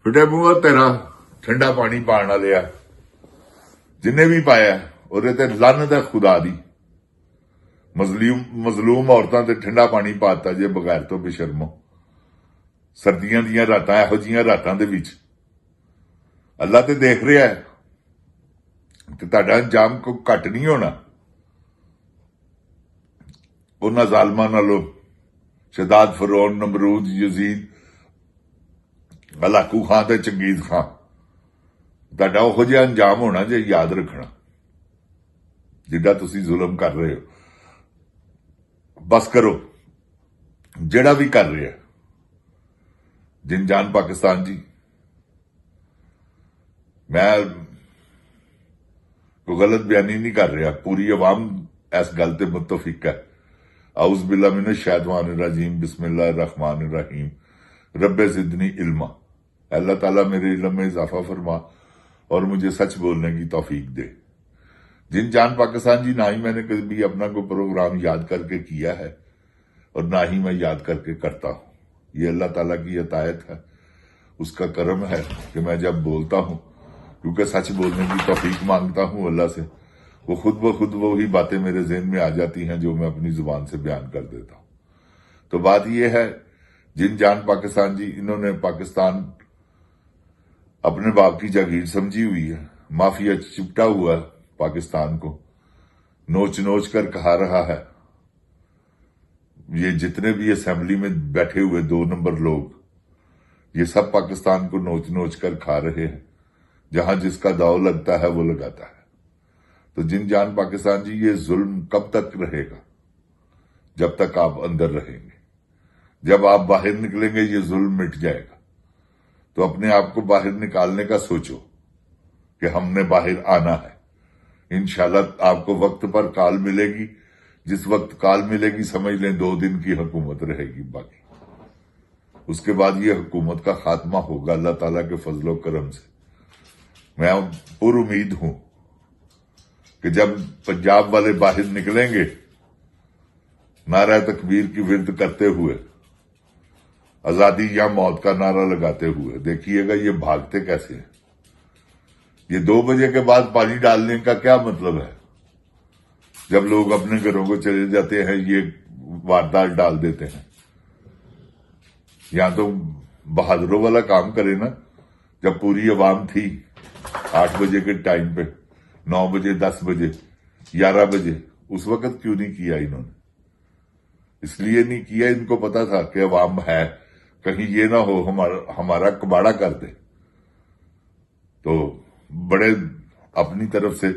ਫਿਟੇ ਮੂੰਹ ਤੇਰਾ ਠੰਡਾ ਪਾਣੀ ਪਾਣ ਵਾਲਿਆ ਜਿੰਨੇ ਵੀ ਪਾਇਆ ਉਹਦੇ ਤੇ ਲਾਨਤ ਹੈ ਖੁਦਾ ਦੀ। ਮਜ਼ਲੂਮ ਔਰਤਾਂ ਤੇ ਠੰਡਾ ਪਾਣੀ ਪਾਤਾ ਜੇ ਬਗੈਰ ਤੋਂ ਬੇਸ਼ਰਮੋ। ਸਰਦੀਆਂ ਦੀਆਂ ਰਾਤਾਂ ਇਹੋ ਜਿਹੀਆਂ ਰਾਤਾਂ ਦੇ ਵਿੱਚ ਅੱਲਾ ਤੇ ਦੇਖ ਰਿਹਾ ਹੈ ਕਿ ਤੁਹਾਡਾ ਅੰਜਾਮ ਕੋਈ ਘੱਟ ਨਹੀਂ ਹੋਣਾ। ਉਹਨਾਂ ਜ਼ਾਲਮਾਂ ਨਾਲੋਂ ਸ਼ਦਾਦ, ਫਰੌਨ, ਨਮਰੂਦ, ਯਜ਼ੀਦ, ਹਲਾਕੂ ਖਾਂ ਤੇ ਚੰਗੇਜ਼ ਖਾਂ ਤੁਹਾਡਾ ਉਹੋ ਜਿਹਾ ਅੰਜਾਮ ਹੋਣਾ ਜੇ। ਯਾਦ ਰੱਖਣਾ ਜਿੱਦਾਂ ਤੁਸੀਂ ਜ਼ੁਲਮ ਕਰ ਰਹੇ ਹੋ ਬਸ ਕਰੋ। ਜਿਹੜਾ ਵੀ ਕਰ ਰਿਹਾ ਜਿੰਨ ਪਾਕਿਸਤਾਨ ਜੀ, ਮੈਂ ਕੋਈ ਗਲਤ ਬਿਆਨੀ ਨਹੀਂ ਕਰ ਰਿਹਾ, ਪੂਰੀ ਆਵਾਮ ਇਸ ਗੱਲ ਤੇ ਮੁਤਫਿਕ ਹੈ। ਆਉਜ਼ ਬਿल्लाह मिनश शैतानिर रजीम बिस्मिल्लाहिर रहमानिर रहीम रब्बे ज़िदनी इल्मा। अल्लाह ताला मेरे इल्म में इजाफा फरमा और मुझे सच बोलने की तौफीक दे। जिन जान पाकिस्तान जी, ना ही मैंने कभी अपना कोई प्रोग्राम याद करके किया है और ना ही मैं याद करके करता हूँ। ये अल्लाह ताला की अतायत है, उसका करम है कि मैं जब बोलता हूँ, क्योंकि सच बोलने की तौफीक मांगता हूँ अल्लाह से, वो खुद ब खुद वही बातें मेरे ज़हन में आ जाती हैं जो मैं अपनी जुबान से बयान कर देता हूँ। तो बात यह है, जिन जान पाकिस्तान जी, इन्होंने पाकिस्तान अपने बाप की जागीर समझी हुई है। माफिया चिपटा हुआ पाकिस्तान को नोच नोच कर कहा रहा है। ये जितने भी असेंबली में बैठे हुए 2 नंबर लोग, ये सब पाकिस्तान को नोच नोच कर खा रहे हैं। जहां जिसका दाव लगता है वो लगाता है। तो जिन जान पाकिस्तान जी, ये जुल्म कब तक रहेगा? जब तक आप अंदर रहेंगे। जब आप बाहर निकलेंगे ये जुल्म मिट जाएगा। तो अपने आप को बाहर निकालने का सोचो कि हमने बाहर आना है। इंशाल्लाह आपको वक्त पर कॉल मिलेगी। जिस वक्त कॉल मिलेगी समझ लें 2 दिन की हुकूमत रहेगी बाकी। उसके बाद ये हुकूमत का खात्मा होगा अल्लाह ताला के फजलो करम से। मैं पुर उम्मीद हूं कि जब पंजाब वाले बाहर निकलेंगे नारा तकबीर की विरद करते हुए, आजादी या मौत का नारा लगाते हुए, देखिएगा ये भागते कैसे हैं। ये 2 बजे के बाद पानी डालने का क्या मतलब है? जब लोग अपने घरों को चले जाते हैं ये वारदात डाल देते हैं। या तो बहादुरों वाला काम करे ना। जब पूरी आवाम थी 8 बजे के टाइम पे, 9 बजे, 10 बजे, 11 बजे, उस वक्त क्यों नहीं किया इन्होंने? इसलिए नहीं किया, इनको पता था कि अवाम है, कहीं ये ना हो हमारा कबाड़ा कर दे। तो बड़े अपनी तरफ से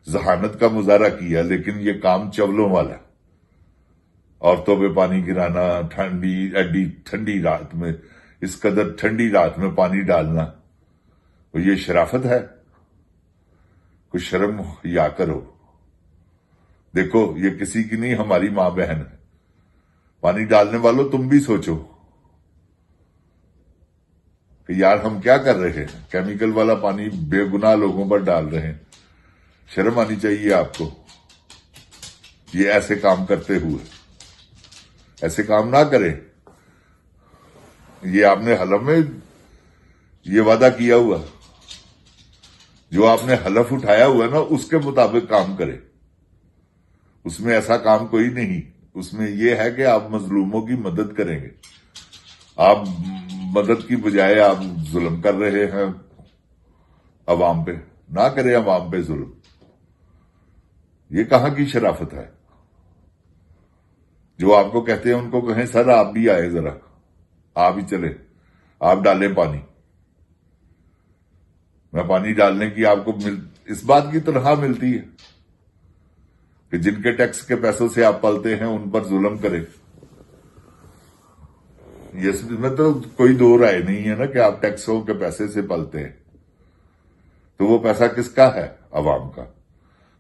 जहानत का मुजाहरा किया, लेकिन ये काम चवलों वाला। औरतों पे पानी गिराना, एडी ठंडी रात में, इस कदर ठंडी रात में पानी डालना, तो ये शराफत है? कुछ शर्म या करो। देखो ये किसी की नहीं, हमारी मां बहन है। पानी डालने वालों तुम भी सोचो कि यार हम क्या कर रहे हैं। केमिकल वाला पानी बेगुनाह लोगों पर डाल रहे हैं। शर्म आनी चाहिए आपको। ये ऐसे काम करते हुए, ऐसे काम ना करें। ये आपने हलफ में ये वादा किया हुआ, जो आपने हलफ उठाया हुआ ना, उसके मुताबिक काम करें। उसमें ऐसा काम कोई नहीं। उसमें यह है कि आप मजलूमों की मदद करेंगे। आप मदद की बजाय आप जुल्म कर रहे हैं अवाम पे। ना करें अवाम पे जुल्म। ये कहां की शराफत है? जो आपको कहते हैं उनको कहें सर आप भी आए, जरा आप ही चले, आप डालें पानी। मैं पानी डालने की आपको इस बात की तनख्वाह मिलती है कि जिनके टैक्स के पैसों से आप पलते हैं उन पर जुल्म करें। इसमें तो कोई दो राय नहीं है ना कि आप टैक्सों के पैसे से पलते हैं। तो वो पैसा किसका है? अवाम का।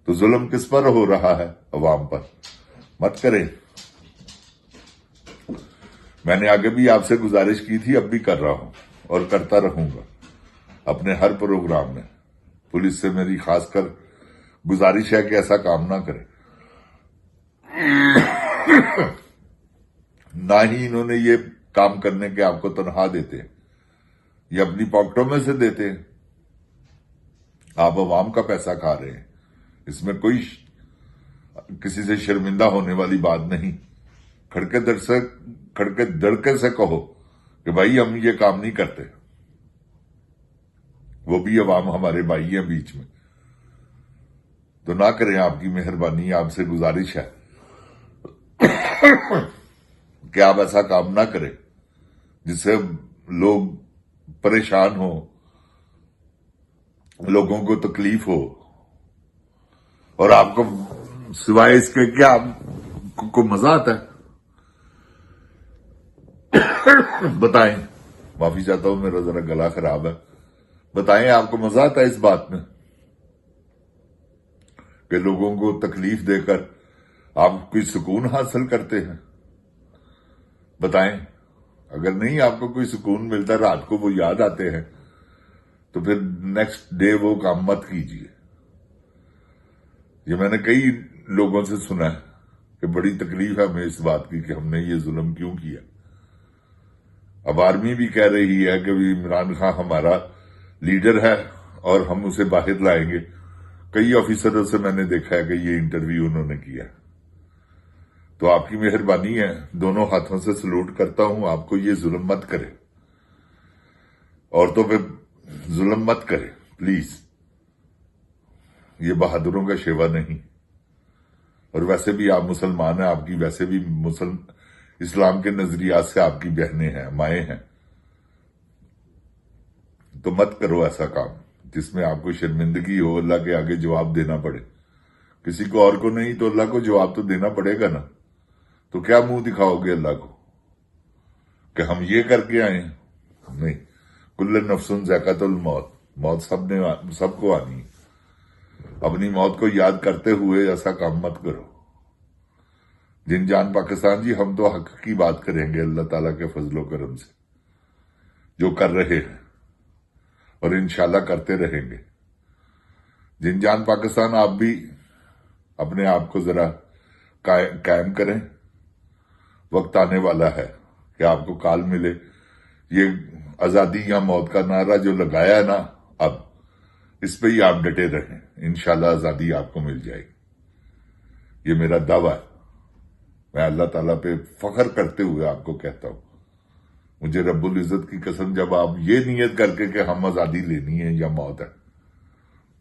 तो जुल्म किस पर हो रहा है? अवाम पर। मत करें। मैंने आगे भी आपसे गुजारिश की थी, अब भी कर रहा हूं और करता रहूंगा अपने हर प्रोग्राम में। पुलिस से मेरी खासकर गुजारिश है कि ऐसा काम ना करें। ना ही इन्होंने ये काम करने के आपको तनख्वाह देते हैं। ये अपनी पॉकेटों में से देते हैं। आप अवाम का पैसा खा रहे हैं, इसमें कोई किसी से शर्मिंदा होने वाली बात नहीं। खड़के दड़के से कहो कि भाई हम ये काम नहीं करते, वो भी अवाम हमारे भाई हैं बीच में, तो ना करें। आपकी मेहरबानी, आपसे गुजारिश है कि आप ऐसा काम ना करें जिससे लोग परेशान हो, लोगों को तकलीफ हो, और आपको सिवाय इसके क्या आपको मजा आता है? बताएं, माफी चाहता हूं, मेरा जरा गला खराब है। बताएं, आपको मजा आता है इस बात में कि लोगों को तकलीफ देकर आप कोई सुकून हासिल करते हैं? बताएं। अगर नहीं आपको कोई सुकून मिलता, रात को वो याद आते हैं, तो फिर नेक्स्ट डे वो काम मत कीजिए। ये मैंने कई लोगों से सुना है कि बड़ी तकलीफ है हमें इस बात की कि हमने ये जुल्म क्यों किया। अब आर्मी भी कह रही है कि इमरान खान हमारा लीडर है और हम उसे बाहर लाएंगे। कई ऑफिसरों से मैंने देखा है कि ये इंटरव्यू उन्होंने किया। तो आपकी मेहरबानी है, दोनों हाथों से सलूट करता हूं आपको, ये जुल्म मत करे, औरतों पे जुल्म मत करे प्लीज। ये बहादुरों का शेवा नहीं। और वैसे भी आप मुसलमान हैं, आपकी वैसे भी इस्लाम के नजरियात से आपकी बहनें हैं, माएं हैं, तो मत करो ऐसा काम जिसमें आपको शर्मिंदगी हो, अल्लाह के आगे जवाब देना पड़े। किसी को और को नहीं तो अल्लाह को जवाब तो देना पड़ेगा ना। तो क्या मुंह दिखाओगे अल्लाह को कि हम ये करके आए हैं? नहीं, कुल्ल नफ्सुन ज़ाइक़ातुल मौत, मौत सबको आनी है। अपनी मौत को याद करते हुए ऐसा काम मत करो। जिन जान पाकिस्तान जी, हम तो हक की बात करेंगे अल्लाह ताला के फजलो करम से, जो कर रहे हैं और इंशाल्लाह करते रहेंगे। जिन जान पाकिस्तान, आप भी अपने आप को जरा कायम करें। वक्त आने वाला है कि आपको काल मिले। ये आजादी या मौत का नारा जो लगाया है ना, अब इस पे ही आप डटे रहें, इंशाल्लाह आजादी आपको मिल जाएगी। ये मेरा दावा है। मैं अल्लाह ताला पे फख्र करते हुए आपको कहता हूं, मुझे रब्बुल इज्जत की कसम, जब आप ये नियत करके कि हम आजादी लेनी है या मौत है,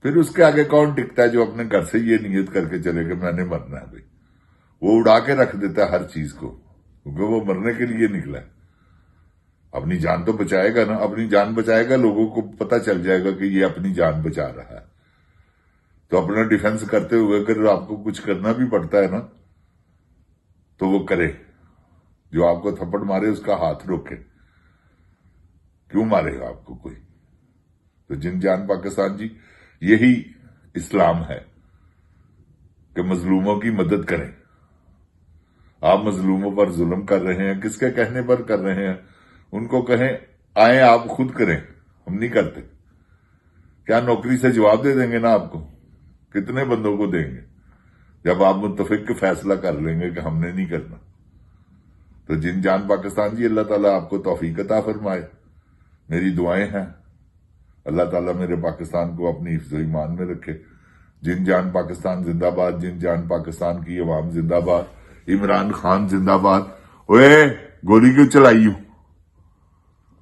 फिर उसके आगे कौन टिकता है जो अपने घर से ये नियत करके चले कि मैंने मरना है? भाई वो उड़ा के रख देता है हर चीज को, क्योंकि वो मरने के लिए निकला है। अपनी जान तो बचाएगा ना, अपनी जान बचाएगा, लोगों को पता चल जाएगा कि ये अपनी जान बचा रहा है। तो अपना डिफेंस करते हुए अगर आपको कुछ करना भी पड़ता है ना, तो वो करे। जो आपको थप्पड़ मारे उसका हाथ रोके, क्यों मारेगा आपको कोई? तो जिन जान पाकिस्तान जी, यही इस्लाम है कि मजलूमों की मदद करें। आप मजलूमों पर जुल्म कर रहे हैं, किसके कहने पर कर रहे हैं? उनको कहें आए आप खुद करें, हम नहीं करते। क्या नौकरी से जवाब दे देंगे ना आपको? कितने बंदों को देंगे जब आप मुत्तफिक फैसला कर लेंगे कि हमने नहीं करना? तो जिन जान पाकिस्तान जी, अल्लाह ताला आपको तौफीक अता फरमाए। मेरी दुआएं हैं, अल्लाह ताला मेरे पाकिस्तान को अपनी हिफ्ज़ ईमान में रखे। जिन जान पाकिस्तान जिंदाबाद, जिन जान पाकिस्तान की अवाम जिंदाबाद, इमरान खान जिंदाबाद। ओए गोली क्यों चलाई हूं?